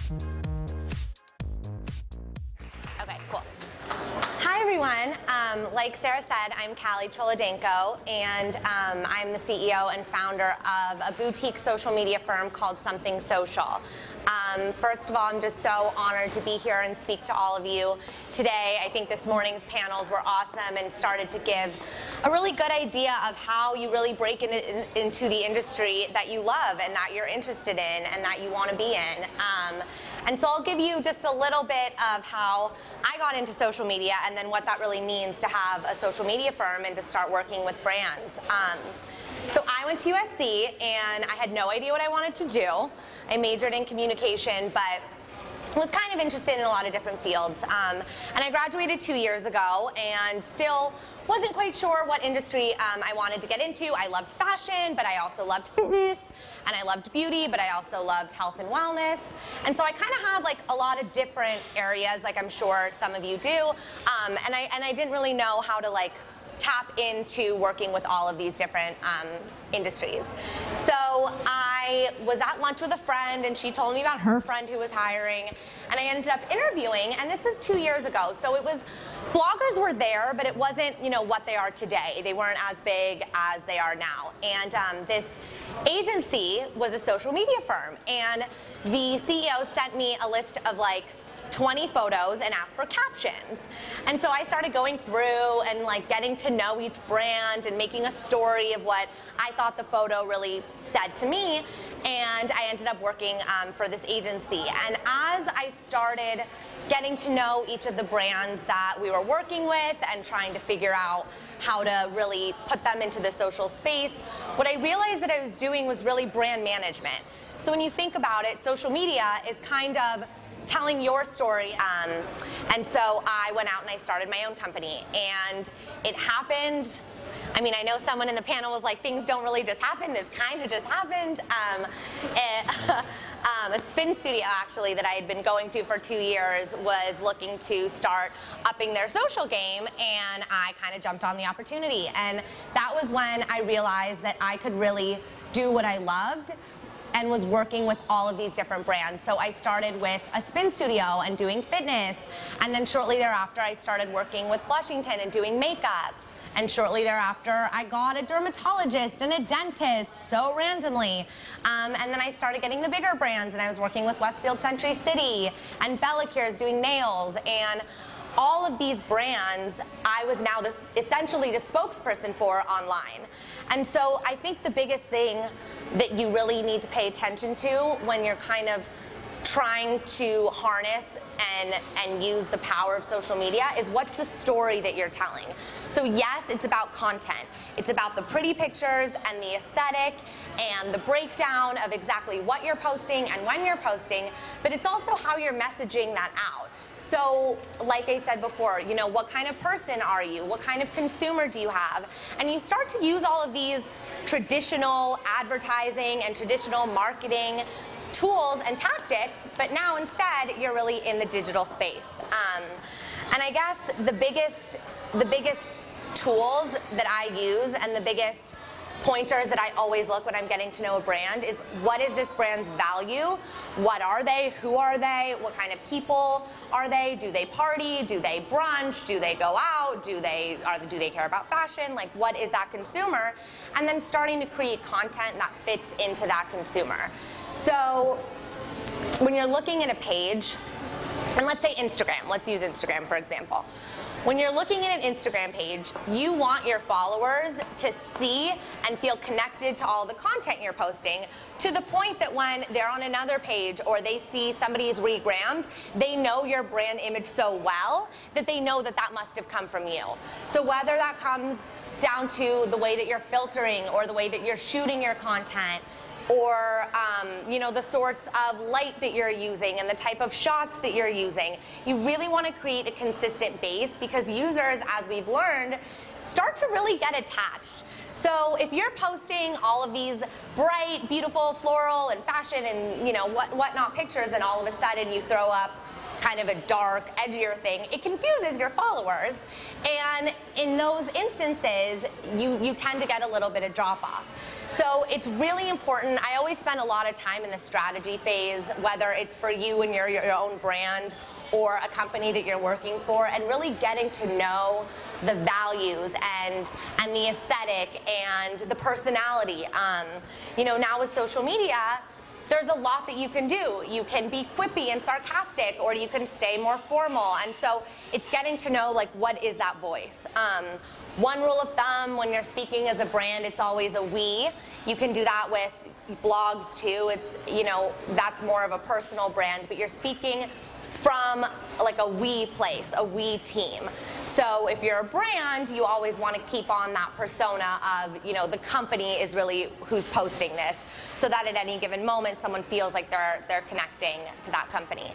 Okay, cool. Hi everyone. Like Sarah said, I'm Calli and I'm the CEO and founder of a boutique social media firm called Something Social. First of all, I'm just so honored to be here and speak to all of you today. I think this morning's panels were awesome and started to give a really good idea of how you really break into the industry that you love and that you're interested in and that you want to be in. And so I'll give you just a little bit of how I got into social media and then what that really means to have a social media firm and to start working with brands. So I went to USC and I had no idea what I wanted to do. I majored in communication, but was kind of interested in a lot of different fields. And I graduated 2 years ago and still wasn't quite sure what industry I wanted to get into. I loved fashion, but I also loved fitness, and I loved beauty, but I also loved health and wellness. And so I kind of had like a lot of different areas, like I'm sure some of you do, and I didn't really know how to like tap into working with all of these different industries. So I was at lunch with a friend and she told me about her friend who was hiring, and I ended up interviewing, and this was 2 years ago. So it was, bloggers were there, but it wasn't, you know, what they are today. They weren't as big as they are now. And this agency was a social media firm, and the CEO sent me a list of like 20 photos and asked for captions. And so I started going through and like getting to know each brand and making a story of what I thought the photo really said to me. And I ended up working for this agency. And as I started getting to know each of the brands that we were working with and trying to figure out how to really put them into the social space, what I realized that I was doing was really brand management. So when you think about it, social media is kind of telling your story, and so I went out and I started my own company, and it happened. I mean, I know someone in the panel was like, things don't really just happen, this kind of just happened. A spin studio actually that I had been going to for 2 years was looking to start upping their social game, and I kind of jumped on the opportunity, and that was when I realized that I could really do what I loved and was working with all of these different brands. So I started with a spin studio and doing fitness, and then shortly thereafter I started working with Blushington and doing makeup. And shortly thereafter I got a dermatologist and a dentist, so randomly. And then I started getting the bigger brands, and I was working with Westfield Century City and Bella Cure's doing nails, and all of these brands I was now essentially the spokesperson for online. And so I think the biggest thing that you really need to pay attention to when you're kind of trying to harness and use the power of social media is what's the story that you're telling. So yes, it's about content. It's about the pretty pictures and the aesthetic and the breakdown of exactly what you're posting and when you're posting, but it's also how you're messaging that out. So like I said before, you know, what kind of person are you? What kind of consumer do you have? And you start to use all of these traditional advertising and traditional marketing tools and tactics, but now instead you're really in the digital space. And I guess the biggest tools that I use and the biggest pointers that I always look when I'm getting to know a brand is, what is this brand's value? What are they? Who are they? What kind of people are they? Do they party? Do they brunch? Do they go out? Do they care about fashion? Like, what is that consumer? And then starting to create content that fits into that consumer. So when you're looking at a page, and let's say Instagram, let's use Instagram for example. When you're looking at an Instagram page, you want your followers to see and feel connected to all the content you're posting, to the point that when they're on another page or they see somebody's regrammed, they know your brand image so well that they know that that must have come from you. So whether that comes down to the way that you're filtering or the way that you're shooting your content, or you know, the sorts of light that you're using and the type of shots that you're using. You really want to create a consistent base, because users, as we've learned, start to really get attached. So if you're posting all of these bright, beautiful floral and fashion and, you know, whatnot pictures, and all of a sudden you throw up kind of a dark, edgier thing, it confuses your followers. And in those instances, you tend to get a little bit of drop off. So it's really important. I always spend a lot of time in the strategy phase, whether it's for you and your own brand or a company that you're working for, and really getting to know the values and the aesthetic and the personality. You know, now with social media, there's a lot that you can do. You can be quippy and sarcastic, or you can stay more formal. And so it's getting to know, like, what is that voice? One rule of thumb when you're speaking as a brand, it's always a we. You can do that with blogs too. It's, you know, that's more of a personal brand, but you're speaking from like a we place, a we team. So if you're a brand, you always want to keep on that persona of, you know, the company is really who's posting this, so that at any given moment someone feels like they're connecting to that company.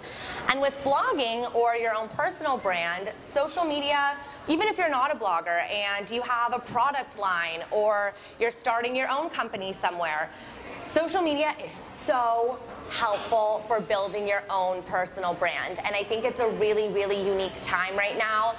And with blogging or your own personal brand, social media, even if you're not a blogger and you have a product line or you're starting your own company somewhere, social media is so helpful for building your own personal brand. And I think it's a really, really unique time right now.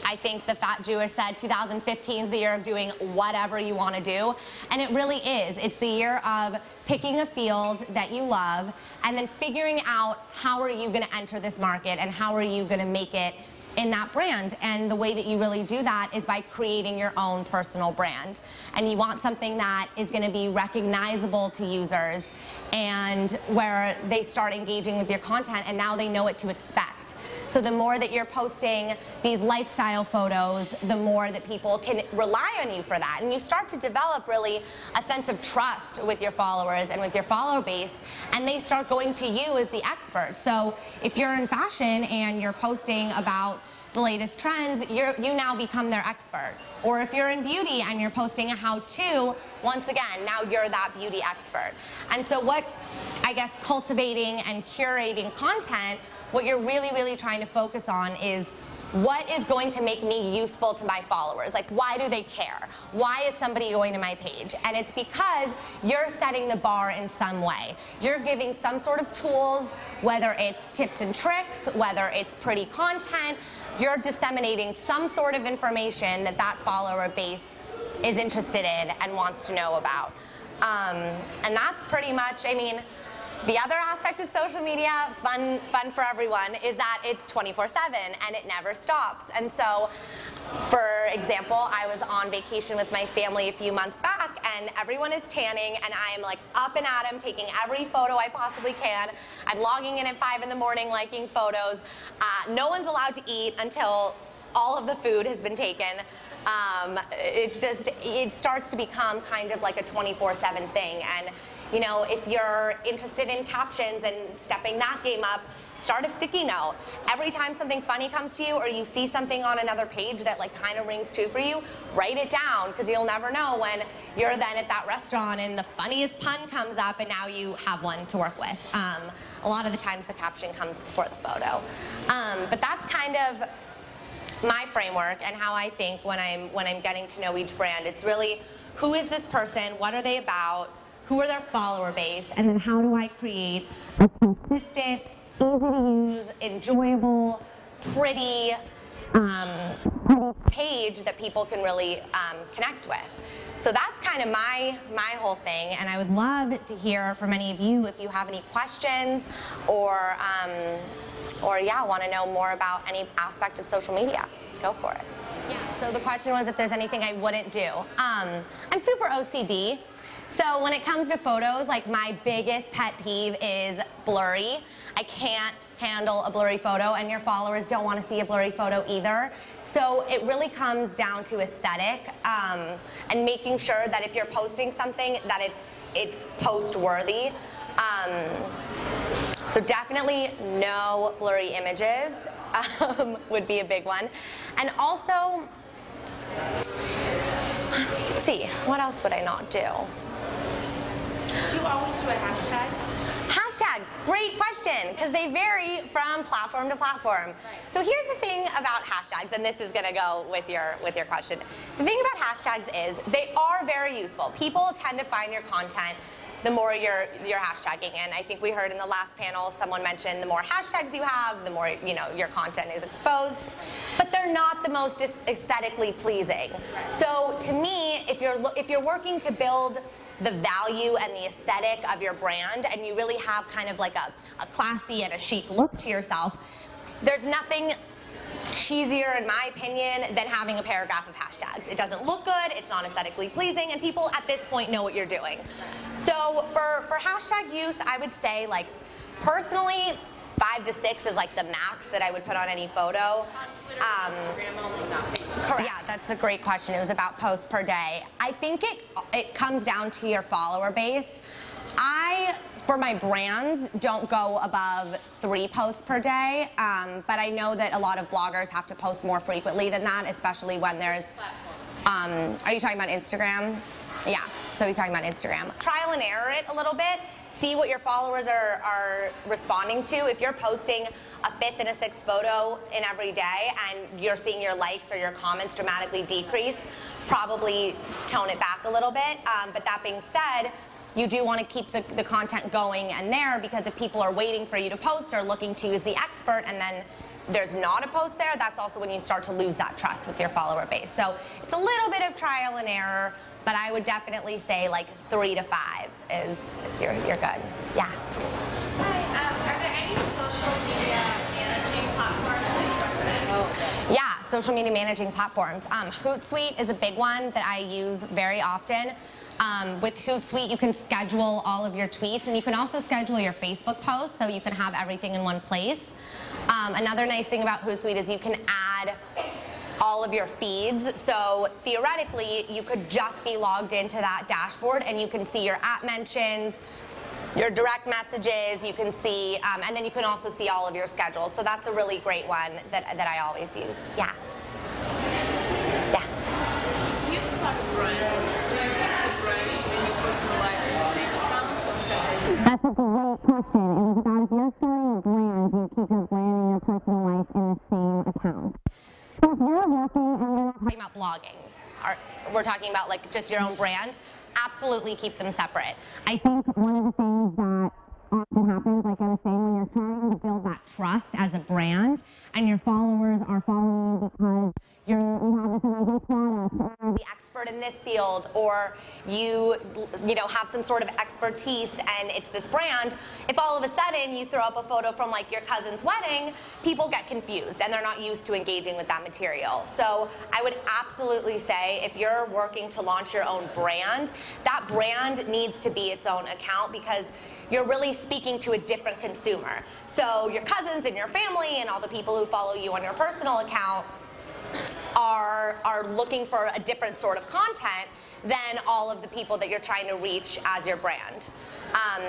I think the Fat Jewish said 2015 is the year of doing whatever you want to do, and it really is. It's the year of picking a field that you love and then figuring out how are you going to enter this market and how are you going to make it in that brand. And the way that you really do that is by creating your own personal brand. And you want something that is going to be recognizable to users and where they start engaging with your content and now they know what to expect. So the more that you're posting these lifestyle photos, the more that people can rely on you for that. And you start to develop really a sense of trust with your followers and with your follower base, and they start going to you as the expert. So if you're in fashion and you're posting about the latest trends, you now become their expert. Or if you're in beauty and you're posting a how-to, once again, now you're that beauty expert. And so what, I guess, cultivating and curating content, what you're really, really trying to focus on is what is going to make me useful to my followers? Like, why do they care? Why is somebody going to my page? And it's because you're setting the bar in some way. You're giving some sort of tools, whether it's tips and tricks, whether it's pretty content, you're disseminating some sort of information that that follower base is interested in and wants to know about. And that's pretty much, I mean, the other aspect of social media, fun for everyone, is that it's 24/7 and it never stops. And so, for example, I was on vacation with my family a few months back and everyone is tanning and I'm like up and at 'em taking every photo I possibly can. I'm logging in at 5 in the morning liking photos. No one's allowed to eat until all of the food has been taken. It's just, it starts to become kind of like a 24/7 thing. And you know, if you're interested in captions and stepping that game up, start a sticky note. Every time something funny comes to you or you see something on another page that like kind of rings true for you, write it down, because you'll never know when you're then at that restaurant and the funniest pun comes up and now you have one to work with. A lot of the times the caption comes before the photo. But that's kind of my framework and how I think when I'm getting to know each brand. It's really, who is this person? What are they about? Who are their follower base, and then how do I create a consistent, easy to use, enjoyable, pretty page that people can really connect with. So that's kind of my whole thing, and I would love to hear from any of you if you have any questions or yeah, want to know more about any aspect of social media. Go for it. Yeah. So the question was if there's anything I wouldn't do. I'm super OCD. So when it comes to photos, like my biggest pet peeve is blurry. I can't handle a blurry photo, and your followers don't want to see a blurry photo either. So it really comes down to aesthetic and making sure that if you're posting something that it's post-worthy. So definitely no blurry images would be a big one. And also, let's see, what else would I not do? Do you always do a hashtag? Hashtags, great question, because they vary from platform to platform. Right. So here's the thing about hashtags, and this is going to go with your question. The thing about hashtags is they are very useful. People tend to find your content the more you're hashtagging. And I think we heard in the last panel, someone mentioned the more hashtags you have, the more your content is exposed. But they're not the most aesthetically pleasing. So to me, if you're working to build the value and the aesthetic of your brand, and you really have kind of like a classy and a chic look to yourself, there's nothing cheesier, in my opinion, than having a paragraph of hashtags. It doesn't look good, it's not aesthetically pleasing, and people at this point know what you're doing. So for hashtag use, I would say, like, personally, 5 to 6 is like the max that I would put on any photo. Instagram only, not Facebook. Correct. Yeah, that's a great question. It was about posts per day. I think it comes down to your follower base. For my brands, don't go above 3 posts per day, but I know that a lot of bloggers have to post more frequently than that, especially when there's, are you talking about Instagram? Yeah, so he's talking about Instagram. Trial and error it a little bit. See what your followers are responding to. If you're posting a 5th and a 6th photo in every day and you're seeing your likes or your comments dramatically decrease, probably tone it back a little bit. But that being said, you do want to keep the content going and there, because if people are waiting for you to post or looking to you as the expert and then there's not a post there, that's also when you start to lose that trust with your follower base. So it's a little bit of trial and error, but I would definitely say like 3 to 5 is, you're good. Yeah. Hi, are there any social media managing platforms that you recommend? Yeah, social media managing platforms. Hootsuite is a big one that I use very often. With Hootsuite, you can schedule all of your tweets, and you can also schedule your Facebook posts, so you can have everything in one place. Another nice thing about Hootsuite is you can add all of your feeds. So theoretically, you could just be logged into that dashboard, and you can see your app mentions, your direct messages, you can see, and then you can also see all of your schedules. So that's a really great one that I always use. Yeah. Yeah. You start a brand. Do you keep the brand and your personal life in the same account or separate? That's a great question. It was about, if you're starting a brand, do you keep your brand and your personal life in the same account? So if you're working and you're not Talking about blogging, we're talking about like just your own brand, absolutely keep them separate. I think one of the things that often happens, like I was saying, when you're trying to build that trust as a brand and your followers are following you because you have this amazing product, or The expert in this field, or you have some sort of expertise and it's this brand, if all of a sudden you throw up a photo from like your cousin's wedding, people get confused and they're not used to engaging with that material. So I would absolutely say, if you're working to launch your own brand, that brand needs to be its own account, because you're really speaking to a different consumer. So your cousins and your family and all the people who follow you on your personal account are looking for a different sort of content than all of the people that you're trying to reach as your brand.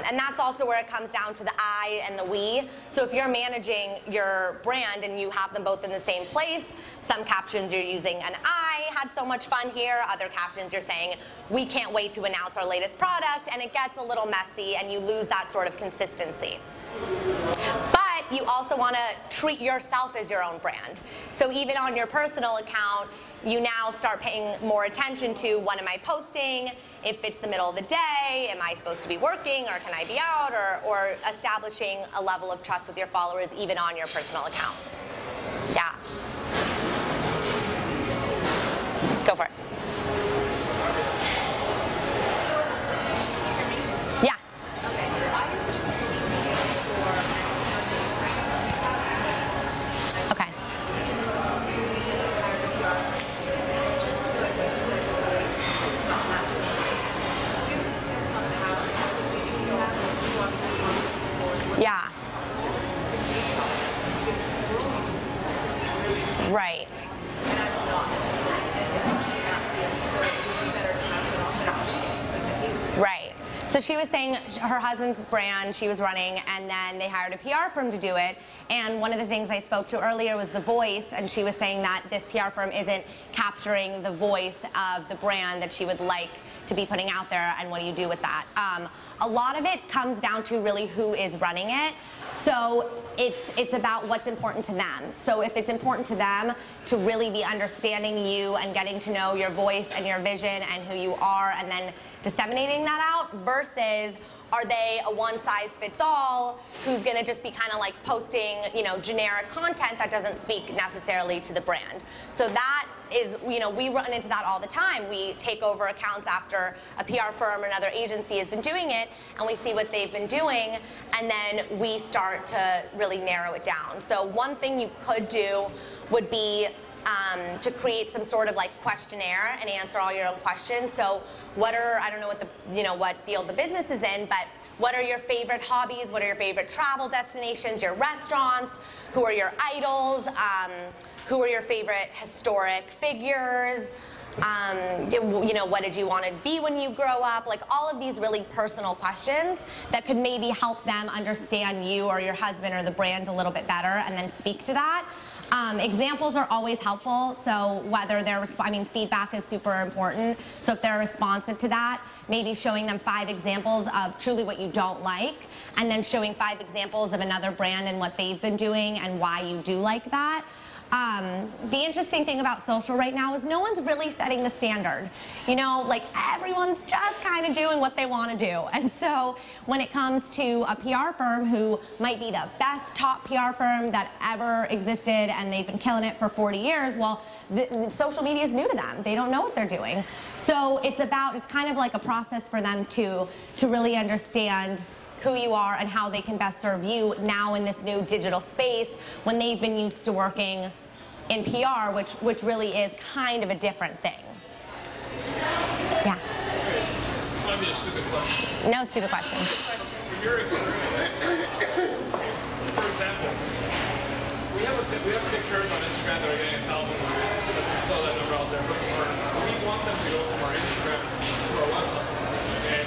And that's also where it comes down to the I and the we. So if you're managing your brand and you have them both in the same place, some captions you're using an I had so much fun here, other captions you're saying we can't wait to announce our latest product, and it gets a little messy and you lose that sort of consistency. But you also want to treat yourself as your own brand. So even on your personal account, you now start paying more attention to, what am I posting? If it's the middle of the day, am I supposed to be working, or can I be out? Or establishing a level of trust with your followers even on your personal account. Yeah. Go for it. Yeah. Okay, so I used to do social media for husband's brand. Okay. So we hired a PR firm, just put like the voice is not matched. Do you have tips on how to do that? You obviously want to report Yeah. to be authentic, because we're only two people, so we really Right. and I'm not. It's actually not field, so it would be better to pass it off as Right. So she was saying her husband's brand she was running, and then they hired a PR firm to do it. And one of the things I spoke to earlier was the voice, and she was saying that this PR firm isn't capturing the voice of the brand that she would like to be putting out there, and what do you do with that? A lot of it comes down to really who is running it. So it's about what's important to them. So if it's important to them to really be understanding you and getting to know your voice and your vision and who you are, and then disseminating that out, versus are they a one-size-fits-all who's going to just be kind of like posting, generic content that doesn't speak necessarily to the brand. So that is, we run into that all the time. We take over accounts after a PR firm or another agency has been doing it, and we see what they've been doing, and then we start to really narrow it down. So one thing you could do would be to create some sort of like questionnaire and answer all your own questions. So I don't know what what field the business is in, but what are your favorite hobbies? What are your favorite travel destinations, your restaurants? Who are your idols? Who are your favorite historic figures? What did you want to be when you grow up? Like all of these really personal questions that could maybe help them understand you or your husband or the brand a little bit better, and then speak to that. Examples are always helpful, so whether they're, feedback is super important, so if they're responsive to that, maybe showing them 5 examples of truly what you don't like, and then showing 5 examples of another brand and what they've been doing and why you do like that. The interesting thing about social right now is no one's really setting the standard. Everyone's just kind of doing what they want to do. And so when it comes to a PR firm who might be the best top PR firm that ever existed and they've been killing it for 40 years, well, social media is new to them. They don't know what they're doing. So it's kind of like a process for them to really understand who you are and how they can best serve you now in this new digital space when they've been used to working in PR, which really is kind of a different thing. Yeah. This might be a stupid question. No stupid questions. From your experience, for example, we have pictures on Instagram that are getting 1,000 likes. Let's throw that number out there. But we want them to go from our Instagram to our website. And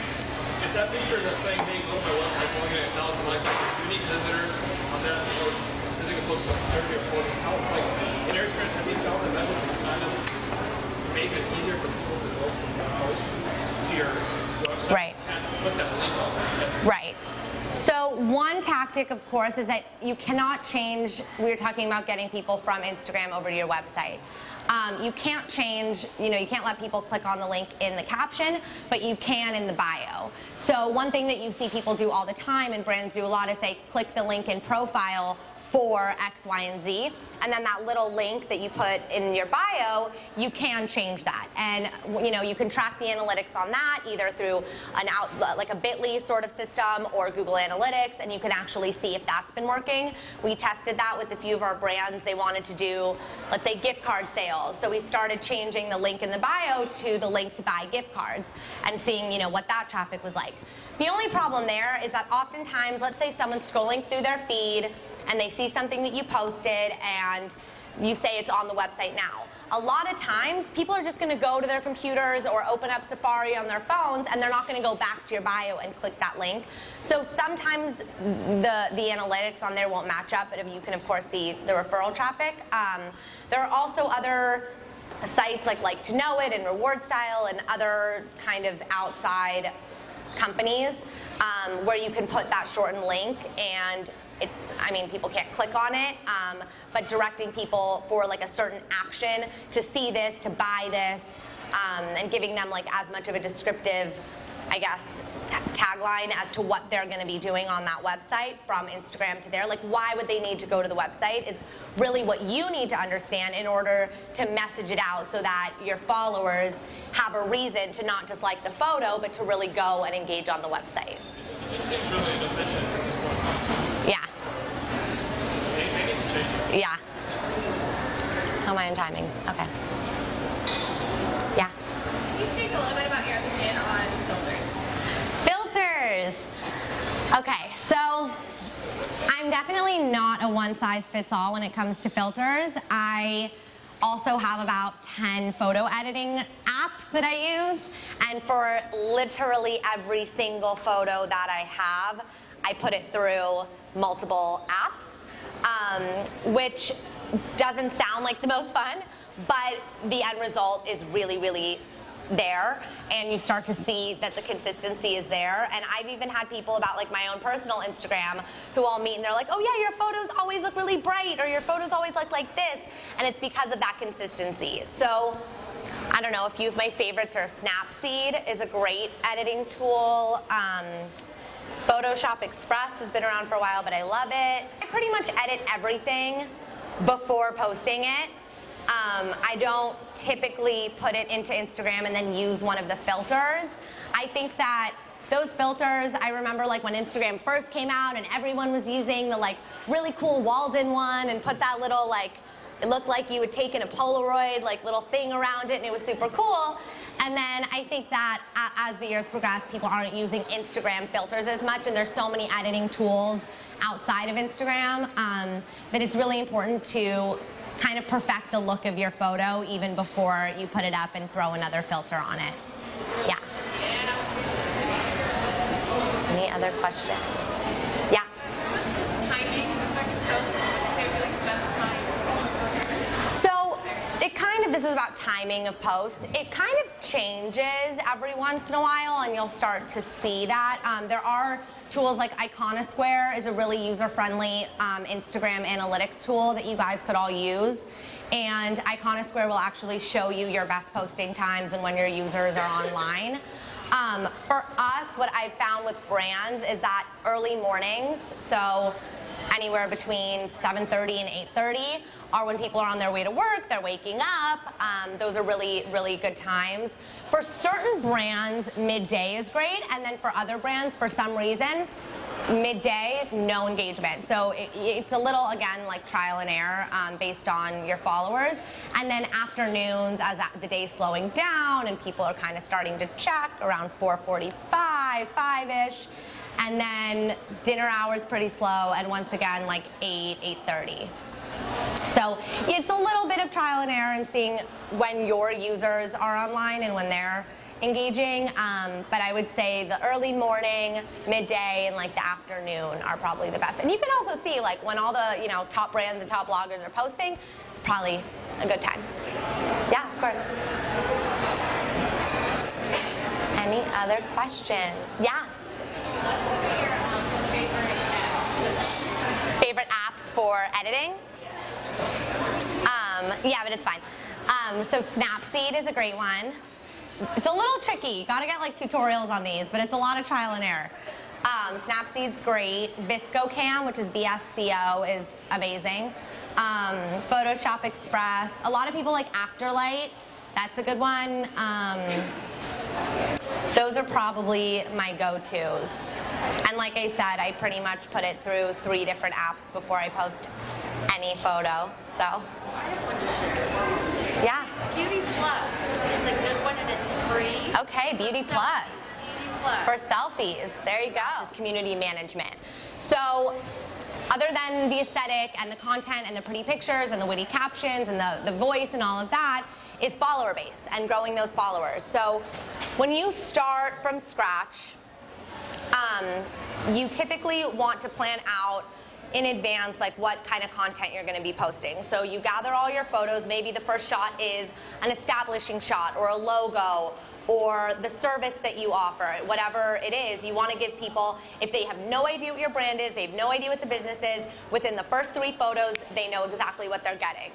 if that picture that's saying, hey, go to my website, it's only getting 1,000 likes, unique visitors on there, or I think it's close to 30 or 40. How, in your experience, have you found that would kind of make it easier for people to go from your post to your website? Right. And put that link on there? Right. So one tactic, of course, is that you cannot change, we were talking about getting people from Instagram over to your website. You can't change, you can't let people click on the link in the caption, but you can in the bio. So one thing that you see people do all the time, and brands do a lot, is say, click the link in profile for X, Y, and Z, and then that little link that you put in your bio, you can change that. And you can track the analytics on that either through like a Bitly sort of system or Google Analytics, and you can actually see if that's been working. We tested that with a few of our brands. They wanted to do, let's say, gift card sales. So we started changing the link in the bio to the link to buy gift cards and seeing, what that traffic was like. The only problem there is that oftentimes, let's say someone's scrolling through their feed and they see something that you posted and you say it's on the website now. A lot of times, people are just going to go to their computers or open up Safari on their phones, and they're not going to go back to your bio and click that link. So sometimes the analytics on there won't match up, but you can, of course, see the referral traffic. There are also other sites like To Know It and Reward Style and other kind of outside companies where you can put that shortened link, and people can't click on it, but directing people for like a certain action to see this, to buy this, and giving them like as much of a descriptive, I guess, tagline as to what they're going to be doing on that website from Instagram to there. Like, why would they need to go to the website is really what you need to understand in order to message it out so that your followers have a reason to not just like the photo, but to really go and engage on the website. It just seems really inefficient at this point. Yeah. They need to change it. Yeah. How am I on timing? Okay. Yeah. Can you speak a little bit about your opinion on filters? Filters. Okay, so I'm definitely not a one-size-fits-all when it comes to filters. I also have about 10 photo editing apps that I use, and for literally every single photo that I have, I put it through multiple apps, which doesn't sound like the most fun, but the end result is really, really there, and you start to see that the consistency is there. And I've even had people about like my own personal Instagram who all meet and they're like, oh yeah, your photos always look really bright, or your photos always look like this, and it's because of that consistency. So I don't know, a few of my favorites are Snapseed is a great editing tool. Photoshop Express has been around for a while, but I love it. I pretty much edit everything before posting it. I don't typically put it into Instagram and then use one of the filters. I think that those filters, I remember like when Instagram first came out and everyone was using the like really cool walled-in one and put that little like, it looked like you had taken a Polaroid like little thing around it and it was super cool. And then I think that as the years progress, people aren't using Instagram filters as much, and there's so many editing tools outside of Instagram that it's really important to kind of perfect the look of your photo even before you put it up and throw another filter on it. Yeah. Any other questions? Yeah. How much does timing affect the post? What would you say would be like the best time? So it kind of, this is about timing of posts. It kind of changes every once in a while, and you'll start to see that. There are tools like Iconosquare is a really user-friendly Instagram analytics tool that you guys could all use. And Iconosquare will actually show you your best posting times and when your users are online. For us, what I've found with brands is that early mornings, so anywhere between 7:30 and 8:30, are when people are on their way to work, they're waking up. Those are really, really good times. For certain brands, midday is great, and then for other brands, for some reason, midday, no engagement. So it's a little, again, like trial and error based on your followers. And then afternoons, as the day's slowing down and people are kind of starting to check around 4:45, 5-ish. And then dinner hours pretty slow, and once again, like 8:30. So it's a little bit of trial and error and seeing when your users are online and when they're engaging, but I would say the early morning, midday, and like the afternoon are probably the best. And you can also see like when all the top brands and top bloggers are posting, it's probably a good time. Yeah, of course. Any other questions? Yeah. Favorite apps for editing? Yeah, but it's fine. So Snapseed is a great one. It's a little tricky. You gotta get like tutorials on these, but it's a lot of trial and error. Snapseed's great. ViscoCam, which is VSCO, is amazing. Photoshop Express. A lot of people like Afterlight. That's a good one. Those are probably my go-tos. And like I said, I pretty much put it through 3 different apps before I post any photo. So, yeah. Beauty Plus is a good one and it's free. Okay, Beauty Plus. Beauty Plus. For selfies, there you go. It's community management. So, other than the aesthetic and the content and the pretty pictures and the witty captions and the voice and all of that, is follower base and growing those followers. So, when you start from scratch, you typically want to plan out in advance like what kind of content you're going to be posting. So you gather all your photos. Maybe the first shot is an establishing shot or a logo or the service that you offer. Whatever it is, you want to give people, if they have no idea what your brand is, they have no idea what the business is, within the first 3 photos, they know exactly what they're getting.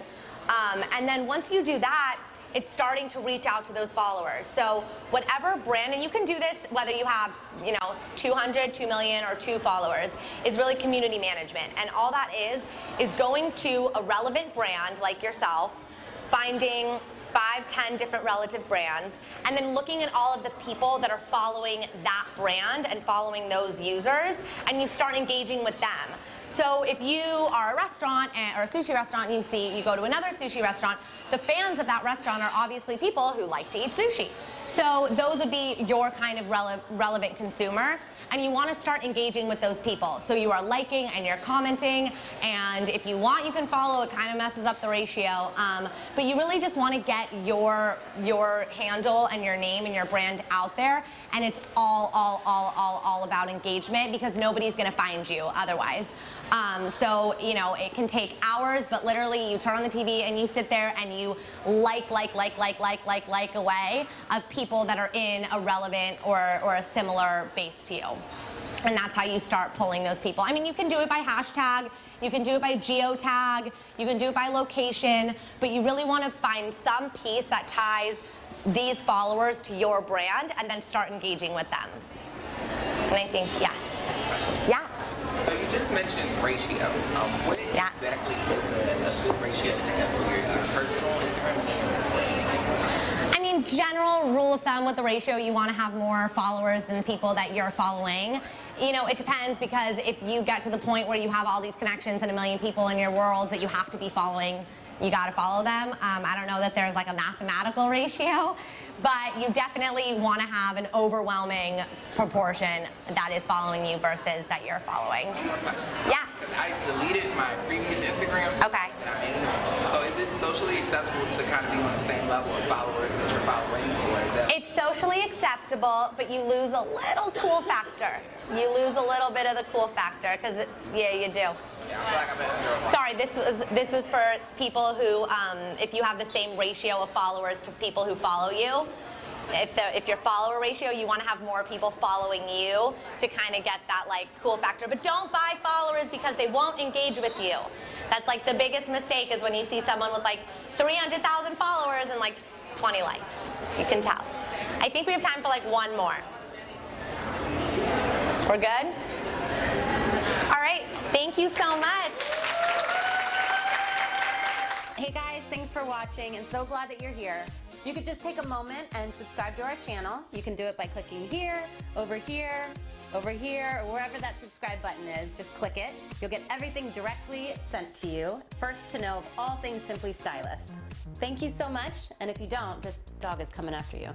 And then once you do that, it's starting to reach out to those followers. So whatever brand, and you can do this whether you have 200, 2 million, or 2 followers, is really community management. And all that is going to a relevant brand like yourself, finding 5, 10 different relative brands, and then looking at all of the people that are following that brand and following those users, and you start engaging with them. So if you are a restaurant or a sushi restaurant and you go to another sushi restaurant, the fans of that restaurant are obviously people who like to eat sushi. So those would be your kind of relevant consumer. and you want to start engaging with those people. So you are liking and you're commenting, and if you want, you can follow. It kind of messes up the ratio, but you really just want to get your handle and your name and your brand out there, and it's all about engagement, because nobody's going to find you otherwise. So, you know, it can take hours, but literally you turn on the TV and you sit there and you like away of people that are in a relevant or a similar base to you. And that's how you start pulling those people. I mean, you can do it by hashtag, you can do it by geotag, you can do it by location, but you really want to find some piece that ties these followers to your brand and then start engaging with them. And I think, yeah. So you just mentioned ratio. What exactly is a good ratio to have for your personal Instagram and I mean, general rule of thumb with the ratio, you want to have more followers than the people that you're following. You know, it depends, because if you get to the point where you have all these connections and 1 million people in your world that you have to be following, you got to follow them. I don't know that there's like a mathematical ratio, but you definitely want to have an overwhelming proportion that is following you versus that you're following. Yeah. I deleted my previous Instagram. Okay. So is it socially acceptable to kind of be on the same level of followers that you're following, or is that? It's socially acceptable, but you lose a little cool factor. You lose a little bit of the cool factor, because yeah, you do. Yeah, I feel like I'm at Sorry, this was for people who, if you have the same ratio of followers to people who follow you, if your follower ratio, you want to have more people following you to kind of get that like cool factor. But don't buy followers because they won't engage with you. That's like the biggest mistake, is when you see someone with like 300,000 followers and like 20 likes. You can tell. I think we have time for like one more. We're good? All right, thank you so much. Hey guys, thanks for watching, and so glad that you're here. You could just take a moment and subscribe to our channel. You can do it by clicking here, or wherever that subscribe button is. Just click it. You'll get everything directly sent to you, first to know of all things Simply Stylist. Thank you so much, and if you don't, this dog is coming after you.